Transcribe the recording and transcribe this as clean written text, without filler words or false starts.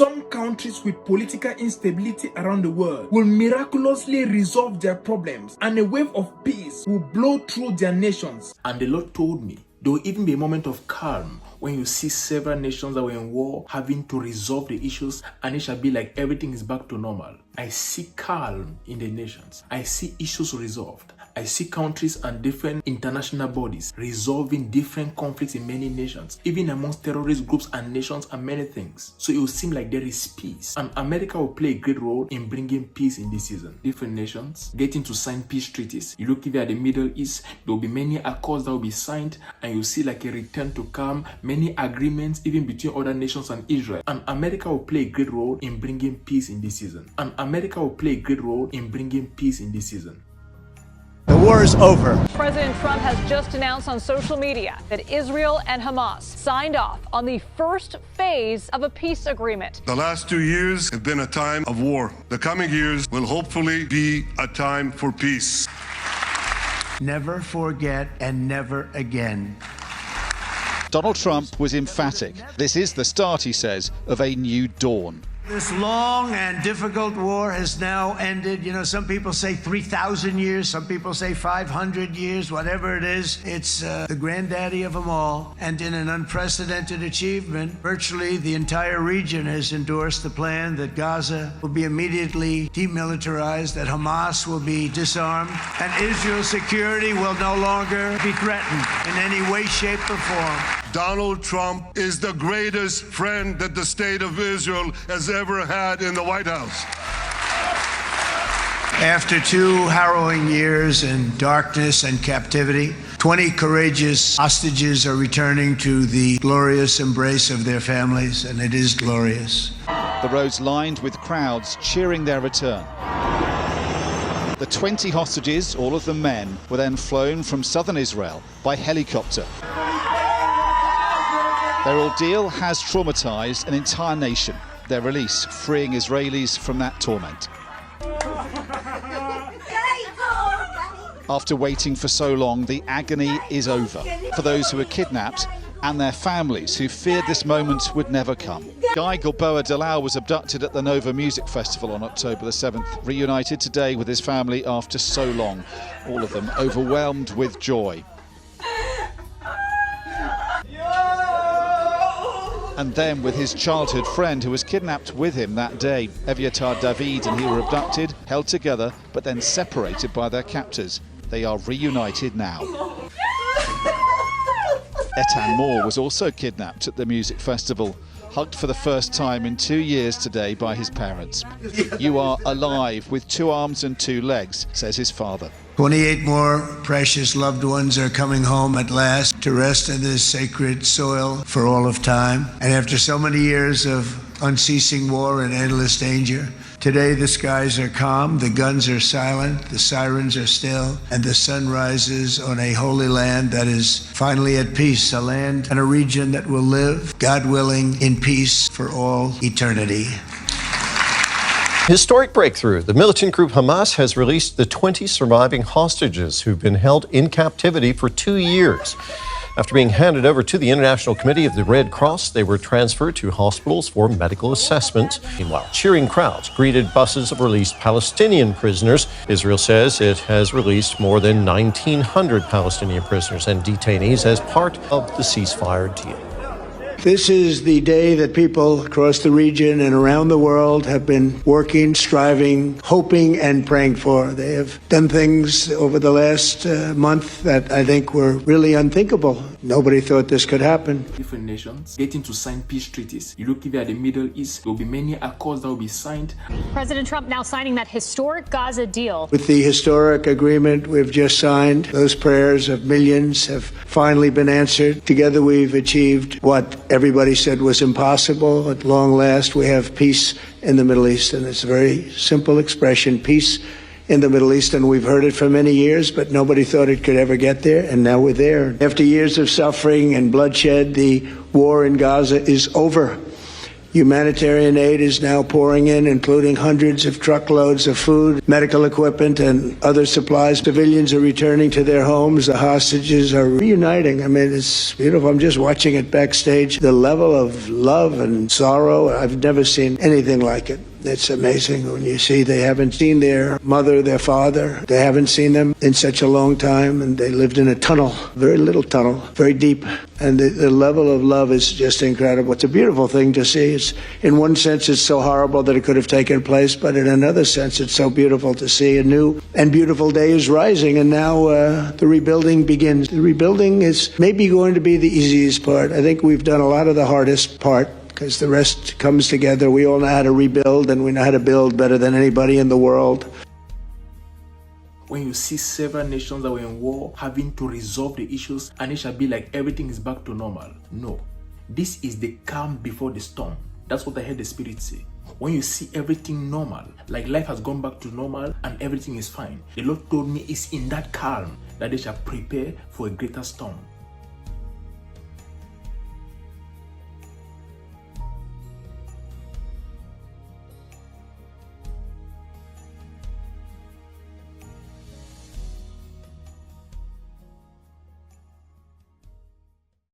some countries with political instability around the world will miraculously resolve their problems and a wave of peace will blow through their nations. And the Lord told me, there will even be a moment of calm when you see several nations that were in war having to resolve the issues, and it shall be like everything is back to normal. I see calm in the nations. I see issues resolved. I see countries and different international bodies resolving different conflicts in many nations, even amongst terrorist groups and nations and many things. So it will seem like there is peace. And America will play a great role in bringing peace in this season. Different nations getting to sign peace treaties. You look even at the Middle East, there will be many accords that will be signed, and you see like a return to calm, many agreements even between other nations and Israel. And America will play a great role in bringing peace in this season. And America will play a great role in bringing peace in this season. The war is over. President Trump has just announced on social media that Israel and Hamas signed off on the first phase of a peace agreement. The last 2 years have been a time of war. The coming years will hopefully be a time for peace. Never forget and never again. Donald Trump was emphatic. This is the start, he says, of a new dawn. This long and difficult war has now ended. You know, some people say 3,000 years, some people say 500 years, whatever it is. It's the granddaddy of them all. And in an unprecedented achievement, virtually the entire region has endorsed the plan that Gaza will be immediately demilitarized, that Hamas will be disarmed, and Israel's security will no longer be threatened in any way, shape, or form. Donald Trump is the greatest friend that the state of Israel has ever had in the White House. After 2 harrowing years in darkness and captivity, 20 courageous hostages are returning to the glorious embrace of their families, and it is glorious. The roads lined with crowds cheering their return. The 20 hostages, all of them men, were then flown from southern Israel by helicopter. Their ordeal has traumatized an entire nation. Their release freeing Israelis from that torment. After waiting for so long, the agony is over for those who were kidnapped and their families who feared this moment would never come. Guy Gilboa Delau was abducted at the Nova Music Festival on October the 7th, reunited today with his family after so long, all of them overwhelmed with joy. And then with his childhood friend who was kidnapped with him that day. Eviatar David and he were abducted, held together, but then separated by their captors. They are reunited now. Etan Moore was also kidnapped at the music festival, hugged for the first time in 2 years today by his parents. You are alive with 2 arms and 2 legs, says his father. 28 more precious loved ones are coming home at last to rest in this sacred soil for all of time. And after so many years of unceasing war and endless danger, today the skies are calm, the guns are silent, the sirens are still, and the sun rises on a holy land that is finally at peace, a land and a region that will live, God willing, in peace for all eternity. Historic breakthrough. The militant group Hamas has released the 20 surviving hostages who've been held in captivity for 2 years. After being handed over to the International Committee of the Red Cross, they were transferred to hospitals for medical assessment. Meanwhile, cheering crowds greeted buses of released Palestinian prisoners. Israel says it has released more than 1,900 Palestinian prisoners and detainees as part of the ceasefire deal. This is the day that people across the region and around the world have been working, striving, hoping, and praying for. They have done things over the last month that I think were really unthinkable. Nobody thought this could happen. Different nations getting to sign peace treaties. You look even at the Middle East, there will be many accords that will be signed. President Trump now signing that historic Gaza deal. With the historic agreement we've just signed, those prayers of millions have finally been answered. Together we've achieved what everybody said was impossible. At long last, we have peace in the Middle East, and it's a very simple expression, peace in the Middle East, and we've heard it for many years, but nobody thought it could ever get there, and now we're there. After years of suffering and bloodshed, the war in Gaza is over. Humanitarian aid is now pouring in, including hundreds of truckloads of food, medical equipment, and other supplies. Civilians are returning to their homes. The hostages are reuniting. I mean, it's beautiful. I'm just watching it backstage. The level of love and sorrow, I've never seen anything like it. It's amazing when you see they haven't seen their mother, their father. They haven't seen them in such a long time, and they lived in a tunnel, very little tunnel, very deep. And the level of love is just incredible. It's a beautiful thing to see. It's, in one sense, it's so horrible that it could have taken place, but in another sense, it's so beautiful to see a new and beautiful day is rising, and now the rebuilding begins. The rebuilding is maybe going to be the easiest part. I think we've done a lot of the hardest part, because the rest comes together. We all know how to rebuild, and we know how to build better than anybody in the world. When you see several nations that were in war having to resolve the issues, and it shall be like everything is back to normal. No. This is the calm before the storm. That's what I heard the Spirit say. When you see everything normal, like life has gone back to normal and everything is fine, the Lord told me it's in that calm that they shall prepare for a greater storm.